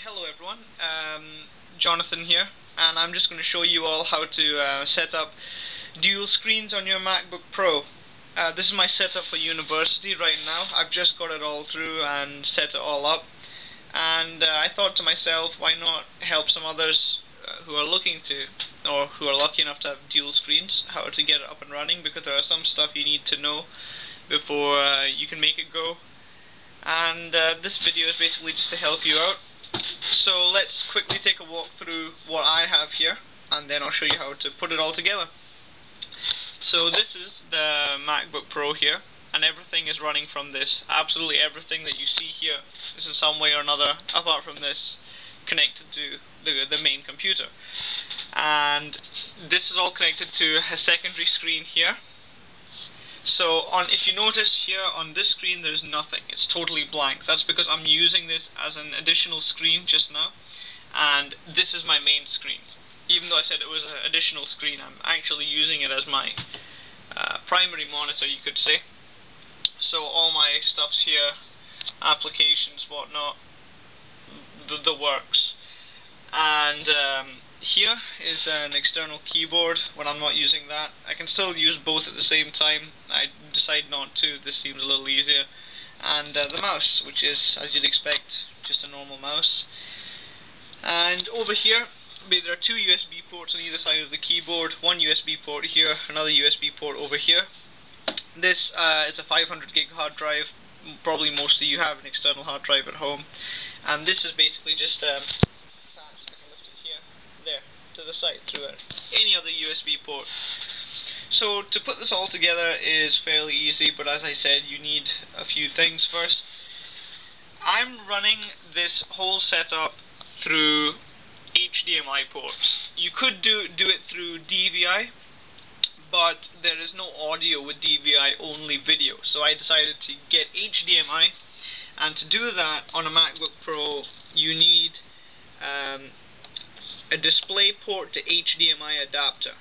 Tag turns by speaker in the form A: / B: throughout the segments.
A: Hello everyone, Jonathan here, and I'm just going to show you all how to set up dual screens on your MacBook Pro. This is my setup for university right now. I've just got it all through and set it all up, and I thought to myself, why not help some others who are looking to, or who are lucky enough to have dual screens, how to get it up and running, because there are some stuff you need to know before you can make it go. And this video is basically just to help you out. So let's quickly take a walk through what I have here, and then I'll show you how to put it all together. So this is the MacBook Pro here, and everything is running from this. Absolutely everything that you see here is in some way or another, apart from this, connected to the main computer. And this is all connected to a secondary screen here. So if you notice here on this screen there's nothing, it's totally blank. That's because I'm using this as an additional screen just now, and this is my main screen. Even though I said it was an additional screen, I'm actually using it as my primary monitor, you could say. So all my stuff's here, applications, whatnot, the works. And here is an external keyboard when I'm not using that. I can still use both at the same time. I decide not to. This seems a little easier. And the mouse, which is, as you'd expect, just a normal mouse. And over here, there are two USB ports on either side of the keyboard. One USB port here, another USB port over here. This is a 500 gig hard drive. Probably most of you have an external hard drive at home. And this is basically just there to the side through any other USB port. So to put this all together is fairly easy, but as I said, you need a few things first. I'm running this whole setup through HDMI ports. You could do it through DVI, but there is no audio with DVI, only video. So I decided to get HDMI, and to do that on a MacBook Pro you need a display port to HDMI adapter.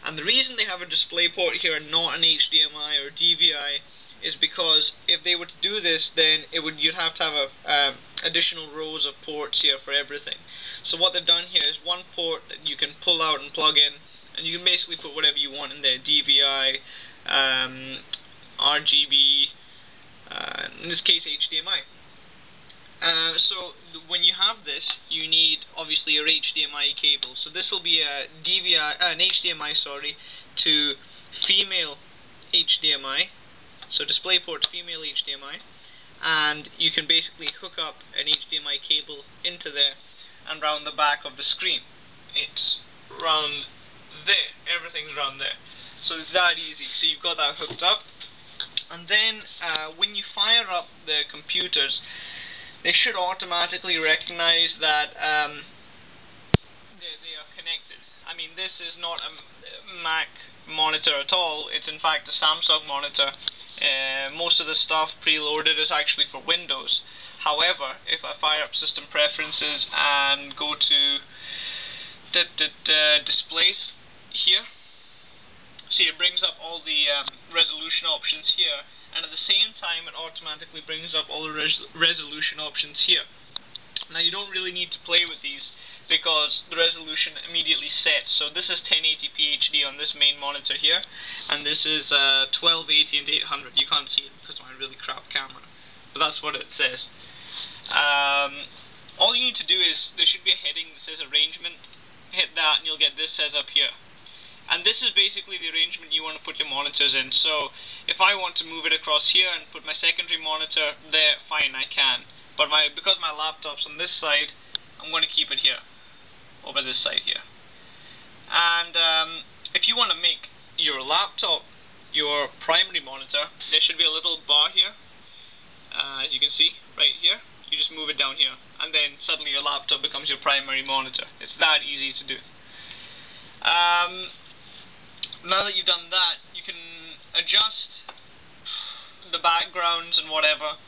A: And the reason they have a display port here and not an HDMI or DVI is because if they were to do this, then you'd have to have additional rows of ports here for everything. So what they've done here is one port that you can pull out and plug in, and you can basically put whatever you want in there: DVI, RGB, in this case HDMI. So when you have this, you need obviously your HDMI cable. So this will be an HDMI, to female HDMI. So display port to female HDMI, and you can basically hook up an HDMI cable into there and round the back of the screen. It's round there. Everything's round there. So it's that easy. So you've got that hooked up, and then when you fire up the computers, they should automatically recognize that they are connected. I mean, this is not a Mac monitor at all. It's in fact a Samsung monitor. Most of the stuff preloaded is actually for Windows. However, if I fire up System Preferences and go to the displays here, see, it brings up all the resolution options here, and at the same time it automatically brings up all the resolution options here. Now you don't really need to play with these because the resolution immediately sets. So this is 1080p HD on this main monitor here, and this is 1280 and 800. You can't see it because of my really crap camera, but that's what it says. All you need to do is, there should be a heading that says arrangement. Hit that and you'll get this set up here. And this is basically the arrangement you want to put your monitors in. So if I want to move it across here and put my secondary monitor there, fine, I can. But because my laptop's on this side, I'm going to keep it here, over this side here. And if you want to make your laptop your primary monitor, there should be a little bar here, as you can see, right here. You just move it down here, and then suddenly your laptop becomes your primary monitor. It's that easy to do. Now that you've done that, you can adjust the backgrounds and whatever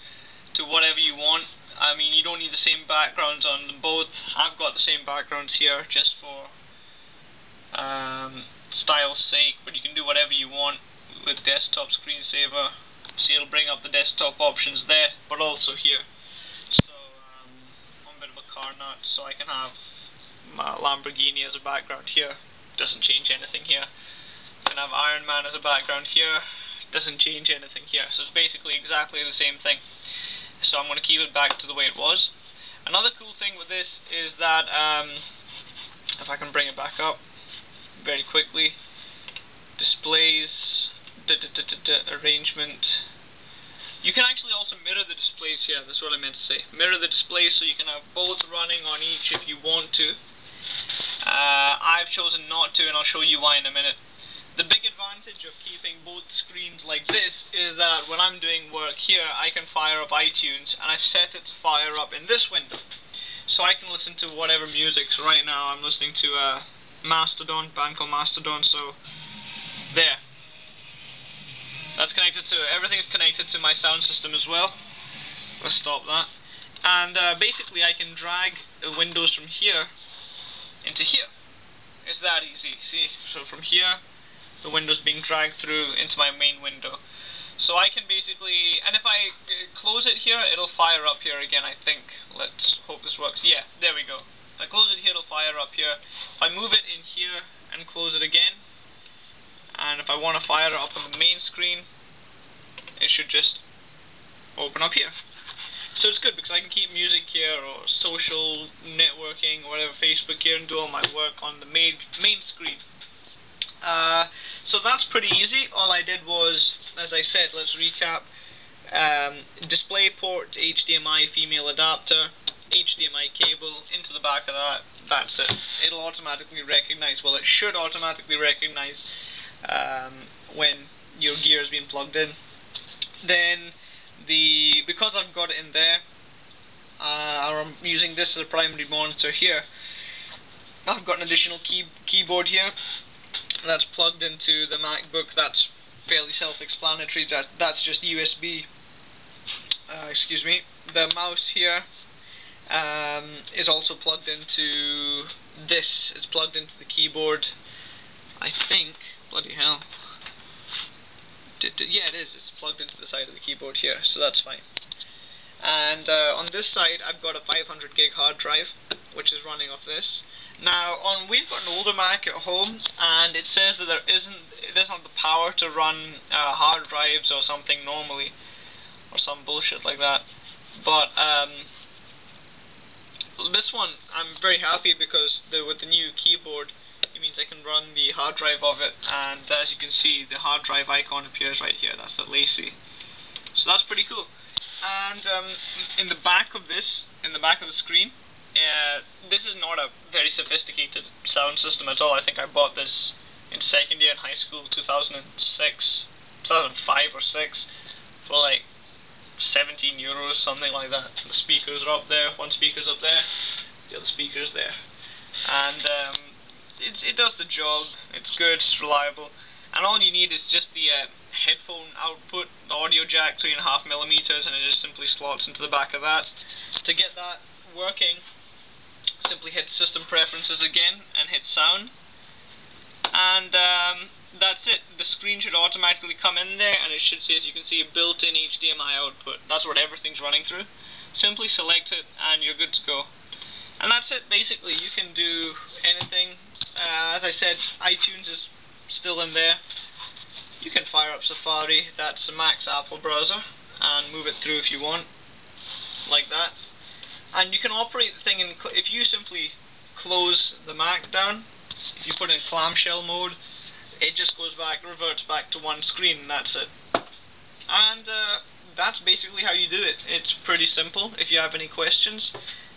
A: to whatever you want. I mean, you don't need the same backgrounds on them both. I've got the same backgrounds here just for style's sake, but you can do whatever you want with desktop screensaver. See, it'll bring up the desktop options there, but also here. So I'm a bit of a car nut. that, so I can have my Lamborghini as a background here. Doesn't change anything here. I can have Iron Man as a background here. Doesn't change anything here. So it's basically exactly the same thing. So I'm going to keep it back to the way it was. Another cool thing with this is that, if I can bring it back up very quickly, displays, arrangement. You can actually also mirror the displays here, that's what I meant to say. Mirror the displays so you can have both running on each if you want to. I've chosen not to, and I'll show you why in a minute. The big advantage of keeping both screens like this is that when I'm doing work here, I can fire up iTunes, and I've set it to fire up in this window. So I can listen to whatever music. So right now I'm listening to Mastodon, band called Mastodon, so there. That's connected to, everything's connected to my sound system as well. Let's stop that. And basically I can drag the windows from here into here. It's that easy, see? So from here, the window's being dragged through into my main window. So I can basically, and if I close it here, it'll fire up here again, I think. Let's hope this works. Yeah, there we go. If I close it here, it'll fire up here. If I move it in here and close it again, and if I want to fire it up on the main screen, it should just open up here. So it's good because I can keep music here, or social networking, or whatever, Facebook here, and do all my work on the main screen. So that's pretty easy. All I did was, as I said, let's recap. DisplayPort, HDMI female adapter, HDMI cable into the back of that. That's it. It'll automatically recognize, well, it should automatically recognize when your gear is being plugged in. Then because I've got it in there, I'm using this as a primary monitor here. I've got an additional keyboard here that's plugged into the MacBook. That's fairly self-explanatory. That's just USB. Excuse me. The mouse here is also plugged into this. It's plugged into the keyboard, I think. Bloody hell. Yeah, it is. It's plugged into the side of the keyboard here, so that's fine. And on this side, I've got a 500 gig hard drive, which is running off this. Now, we've got an older Mac at home, and it says that it doesn't have the power to run hard drives or something normally, or some bullshit like that. But this one, I'm very happy because with the new keyboard, it means I can run the hard drive of it, and as you can see, the hard drive icon appears right here. That's the Lacy. So that's pretty cool. And in the back of this, in the back of the screen, this is not a very sophisticated sound system at all. I think I bought this in second year in high school, 2005 or 6, for like €17, something like that. The speakers are up there. One speaker's up there. The other speaker's there. And it does the job. It's good. It's reliable. And all you need is just the headphone output, the audio jack, 3.5mm, and it just simply slots into the back of that. To get that working, simply hit System Preferences again and hit Sound, and that's it. The screen should automatically come in there, and it should say, as you can see, a built-in HDMI output. That's what everything's running through. Simply select it and you're good to go. And that's it, basically. You can do anything. As I said, iTunes is still in there. You can fire up Safari, that's the Mac's Apple browser, and move it through if you want, like that. And you can operate the thing in, if you simply close the Mac down, if you put it in clamshell mode, it just goes back, reverts back to one screen, and that's it. And that's basically how you do it. It's pretty simple. If you have any questions,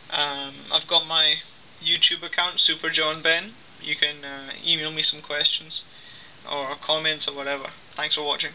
A: I've got my YouTube account, Super John Ben. You can email me some questions or comments or whatever. Thanks for watching.